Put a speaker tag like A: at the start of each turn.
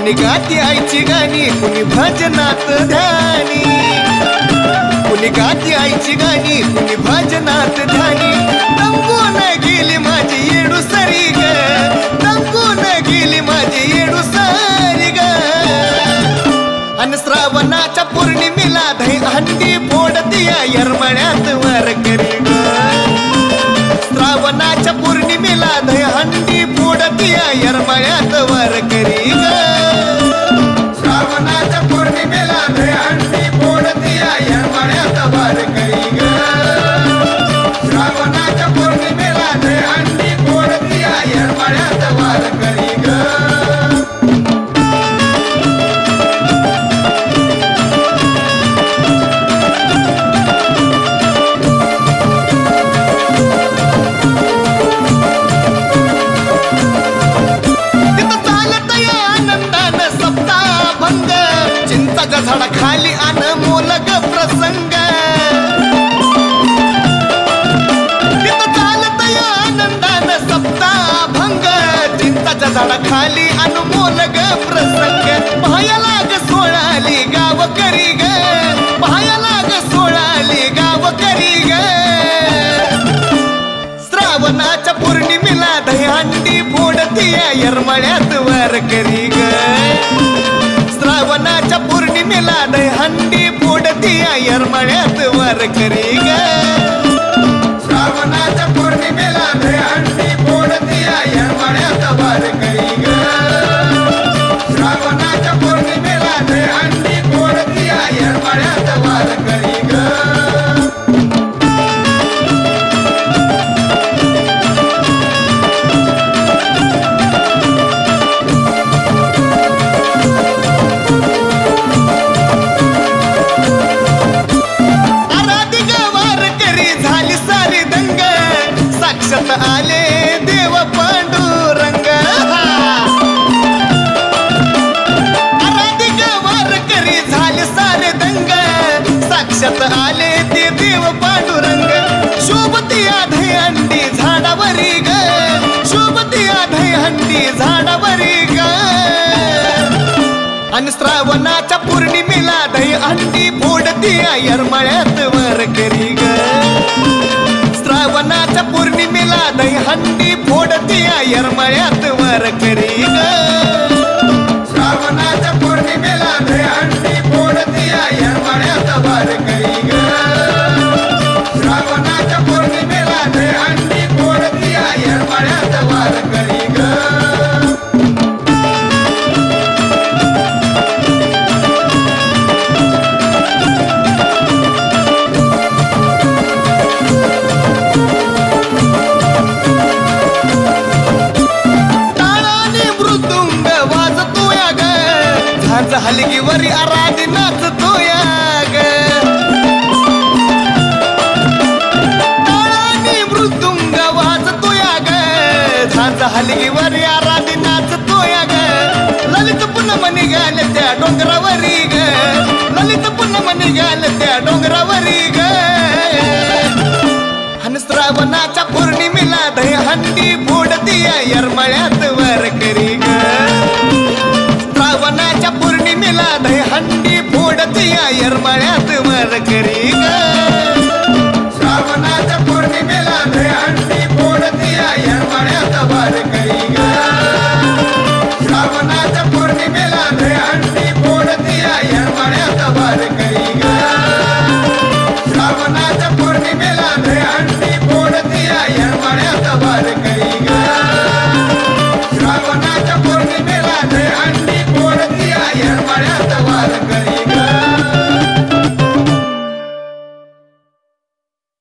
A: कुणी गाती आईची गाणी, कुणी भजनात ध्यानी, कुणी गाती आईची गाणी, कुणी भजनात ध्यानी. दंगून गेली माझी येडू सरी ग, दंगून गेली माझी येडू सरी ग. अन श्रावणाच्या पौर्णिमेला दही हंडी फोडतीया येरमळ्यात वारकरी ग. श्रावणाच्या पौर्णिमेला दही हंडी फोडतीया येरमळ्यात वारकरी ग. श्रावणाच्या पौर्णिमेला दही हंडी फोडतीया येरमळ्यात वारकरी ग. श्रावणाच्या पौर्णिमेला दही हंडी फोडतीया येरमळ्यात वारकरी ग. झाडाखाली अनमोल ग प्रसंग, तिथं चालत या आनंदान सप्ताभंग. चिंताच्या झाडाखाली अनमोल ग प्रसंग. पायाला ग सोळाली गावकरी ग, पायाला ग सोळाली गावकरी ग. श्रावणाच्या पौर्णिमेला दहीहंडी फोडतीया येरमळ्यात वारकरी ग. श्रावणाच्या पौर्णिमेला दहीहंडी फोडतीया येरमळ्यात वारकरी ग. श्रावणाच्या पौर्णिमेला दहीहंडी फोडतीया येरमळ्यात वारकरी ग. श्रावणाच्या पौर्णिमेला दहीहंडी फोडतीया येरमळ्यात वारकरी ग. आले देव पांडुरंग, आराधिक वारकरी झाले सारे दंग. साक्षात आले ते देव पांडुरंग. शोभतीया दहीहंडी झाडावरी ग, शोभतीया दहीहंडी झाडावरी ग. आणि श्रावणाच्या पौर्णिमेला दहीहंडी फोडतीया येरमळ्यात वारकरी ग. श्रावणाच्या पौर्णिमेला दहीहंडी फोडतीया येरमळ्यात वारकरी ग. श्रावणाच्या पौर्णिमेला दहीहंडी फोडतीया येरमळ्यात वारकरी ग. श्रावणाच्या पौर्णिमेला दहीहंडी फोडतीया येरमळ्यात वारकरी ग. हलगीवरी आराधी नाचतोया ग. टाळानी मृदुंग वाजतोया ग. झांज हलगीवरी आराधी नाचतोया ग. ललित पूनम निघाल त्या डोंगरावरी ग, ललित पूनम निघाल त्या डोंगरावरी ग. आणि श्रावणाच्या पौर्णिमेला दहीहंडी फोडतीया येरमळ्यात वारकरी ग. श्रावणाच्या पौर्णिमेला दहीहंडी फोडतीया येरमळ्यात वारकरी ग. श्रावणाच्या पौर्णिमेला दहीहंडी फोडतीया येरमळ्यात वारकरी ग. श्रावणाच्या पौर्णिमेला दहीहंडी फोडतीया येरमळ्यात वारकरी.